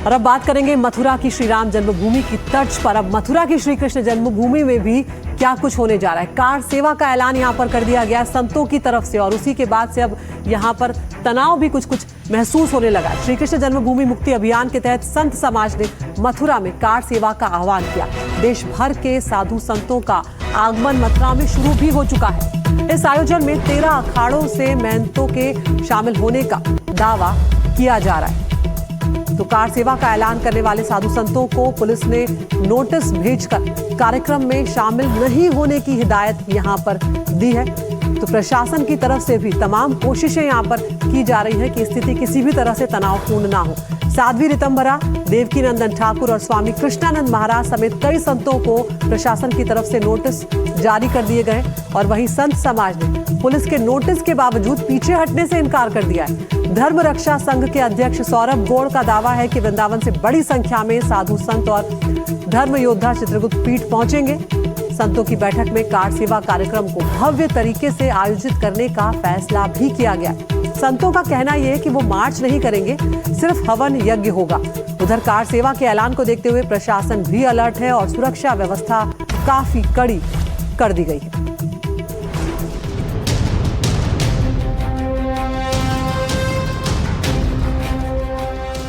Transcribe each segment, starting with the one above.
और अब बात करेंगे मथुरा की श्री राम जन्मभूमि की तर्ज पर। अब मथुरा की श्री कृष्ण जन्मभूमि में भी क्या कुछ होने जा रहा है। कार सेवा का ऐलान यहाँ पर कर दिया गया संतों की तरफ से, और उसी के बाद से अब यहाँ पर तनाव भी कुछ महसूस होने लगा। श्री कृष्ण जन्मभूमि मुक्ति अभियान के तहत संत समाज ने मथुरा में कार सेवा का आह्वान किया। देश भर के साधु संतों का आगमन मथुरा में शुरू भी हो चुका है। इस आयोजन में 13 अखाड़ों से महंतों के शामिल होने का दावा किया जा रहा है। तो कार सेवा का ऐलान करने वाले साधु संतों को पुलिस ने नोटिस भेजकर कार्यक्रम में शामिल नहीं होने की हिदायत यहां पर दी है। तो प्रशासन की तरफ से भी तमाम कोशिशें यहां पर की जा रही है कि स्थिति किसी भी तरह से तनावपूर्ण ना हो। साध्वी ऋतंभरा, देवकीनंदन ठाकुर और स्वामी कृष्णानंद महाराज समेत कई संतों को प्रशासन की तरफ से नोटिस जारी कर दिए गए, और वहीं संत समाज ने पुलिस के नोटिस के बावजूद पीछे हटने से इनकार कर दिया है। धर्म रक्षा संघ के अध्यक्ष सौरभ गौड़ का दावा है कि वृंदावन से बड़ी संख्या में साधु संत और धर्म योद्धा चित्रगुप्त पीठ पहुंचेंगे। संतों की बैठक में कार सेवा कार्यक्रम को भव्य तरीके से आयोजित करने का फैसला भी किया गया। संतों का कहना यह है कि वो मार्च नहीं करेंगे, सिर्फ हवन यज्ञ होगा। उधर कार सेवा के ऐलान को देखते हुए प्रशासन भी अलर्ट है और सुरक्षा व्यवस्था काफी कड़ी कर दी गई है।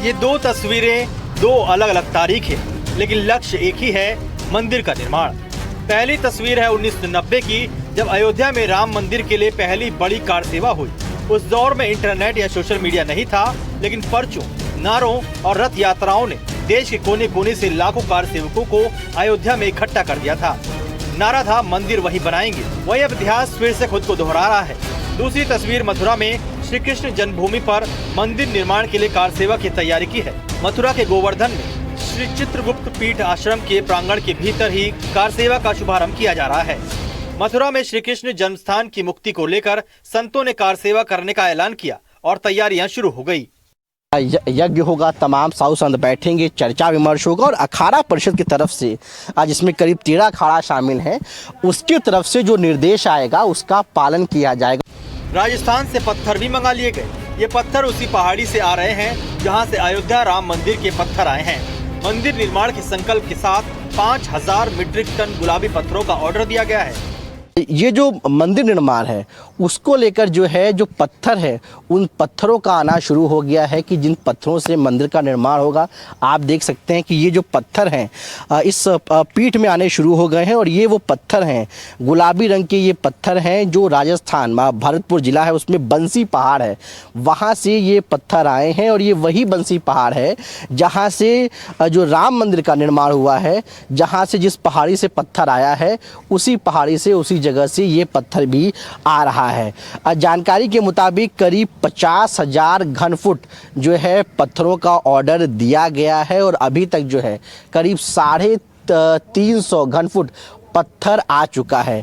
ये दो तस्वीरें दो अलग अलग तारीख है, लेकिन लक्ष्य एक ही है, मंदिर का निर्माण। पहली तस्वीर है 1990 की, जब अयोध्या में राम मंदिर के लिए पहली बड़ी कार सेवा हुई। उस दौर में इंटरनेट या सोशल मीडिया नहीं था, लेकिन पर्चों, नारों और रथ यात्राओं ने देश के कोने कोने से लाखों कार सेवकों को अयोध्या में इकट्ठा कर दिया था। नारा था, मंदिर वही बनाएंगे। वही अब इतिहास फिर से खुद को दोहरा रहा है। दूसरी तस्वीर मथुरा में श्री कृष्ण जन्मभूमि पर मंदिर निर्माण के लिए कार सेवा की तैयारी की है। मथुरा के गोवर्धन में श्री चित्रगुप्त पीठ आश्रम के प्रांगण के भीतर ही कार सेवा का शुभारंभ किया जा रहा है। मथुरा में श्री कृष्ण जन्मस्थान की मुक्ति को लेकर संतों ने कार सेवा करने का ऐलान किया और तैयारियां शुरू हो गई। यज्ञ होगा, तमाम साधु संत बैठेंगे, चर्चा विमर्श होगा, और अखाड़ा परिषद की तरफ से आज इसमें करीब 13 अखाड़ा शामिल है, उसकी तरफ से जो निर्देश आएगा उसका पालन किया जाएगा। राजस्थान से पत्थर भी मंगा लिए गए। ये पत्थर उसी पहाड़ी से आ रहे हैं जहां से अयोध्या राम मंदिर के पत्थर आए हैं। मंदिर निर्माण के संकल्प के साथ 5000 मीट्रिक टन गुलाबी पत्थरों का ऑर्डर दिया गया है। ये जो मंदिर निर्माण है उसको लेकर जो है, जो पत्थर है, उन पत्थरों का आना शुरू हो गया है कि जिन पत्थरों से मंदिर का निर्माण होगा। आप देख सकते हैं कि ये जो पत्थर हैं इस पीठ में आने शुरू हो गए हैं, और ये वो पत्थर हैं, गुलाबी रंग के ये पत्थर हैं जो राजस्थान भरतपुर जिला है उसमें बंसी पहाड़ है, वहाँ से ये पत्थर आए हैं। और ये वही बंसी पहाड़ है जहाँ से जो राम मंदिर का निर्माण हुआ है, जहाँ से जिस पहाड़ी से पत्थर आया है उसी पहाड़ी से, उसी जगह से ये पत्थर भी आ रहा है। जानकारी के मुताबिक करीब 50,000 घन फुट जो है पत्थरों का ऑर्डर दिया गया है, और अभी तक जो है करीब 350 घन फुट पत्थर आ चुका है।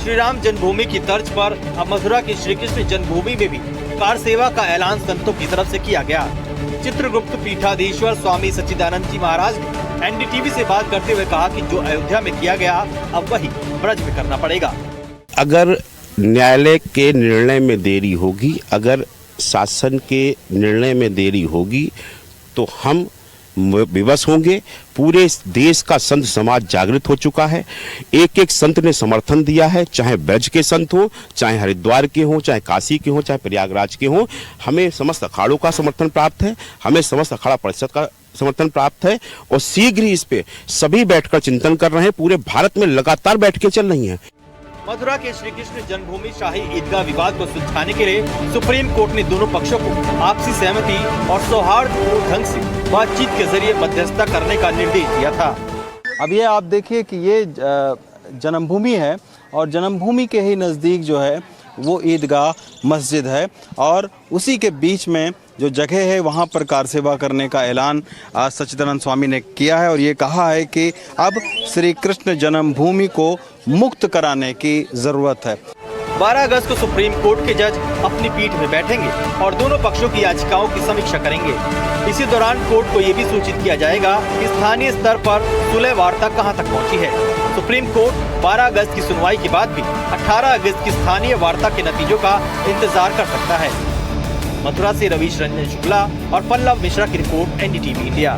श्री राम जन्मभूमि की तर्ज पर अब मथुरा की श्री कृष्ण जन्मभूमि में भी कार सेवा का ऐलान संतों की तरफ से किया गया। चित्रगुप्त पीठाधीश्वर स्वामी सच्चिदानंद जी महाराज ने एनडीटीवी से बात करते हुए कहा कि जो अयोध्या में किया गया अब वही ब्रज में करना पड़ेगा। अगर न्यायालय के निर्णय में देरी होगी, अगर शासन के निर्णय में देरी होगी, तो हम विवश होंगे। पूरे देश का संत समाज जागृत हो चुका है। एक एक संत ने समर्थन दिया है, चाहे ब्रज के संत हो, चाहे हरिद्वार के हों, चाहे काशी के हों, चाहे प्रयागराज के हों। हमें समस्त अखाड़ों का समर्थन प्राप्त है, हमें समस्त अखाड़ा परिषद का समर्थन प्राप्त है, और शीघ्र ही इस पे सभी बैठकर चिंतन कर रहे हैं। पूरे भारत में लगातार बैठकें चल रही हैं। मथुरा के श्री कृष्ण जन्मभूमि शाही ईदगाह विवाद को सुलझाने के लिए सुप्रीम कोर्ट ने दोनों पक्षों को आपसी सहमति और सौहार्दपूर्ण ढंग से बातचीत के जरिए मध्यस्थता करने का निर्देश दिया था। अब ये आप देखिए कि ये जन्मभूमि है, और जन्मभूमि के ही नज़दीक जो है वो ईदगाह मस्जिद है, और उसी के बीच में जो जगह है वहाँ पर कार सेवा करने का ऐलान आज सच्चिदानंद स्वामी ने किया है, और ये कहा है कि अब श्री कृष्ण जन्मभूमि को मुक्त कराने की ज़रूरत है। 12 अगस्त को सुप्रीम कोर्ट के जज अपनी पीठ में बैठेंगे और दोनों पक्षों की याचिकाओं की समीक्षा करेंगे। इसी दौरान कोर्ट को ये भी सूचित किया जाएगा कि स्थानीय स्तर पर सुलह वार्ता कहां तक पहुंची है। सुप्रीम कोर्ट 12 अगस्त की सुनवाई के बाद भी 18 अगस्त की स्थानीय वार्ता के नतीजों का इंतजार कर सकता है। मथुरा से रवीश रंजन शुक्ला और पल्लव मिश्रा की रिपोर्ट, एनडीटीवी इंडिया।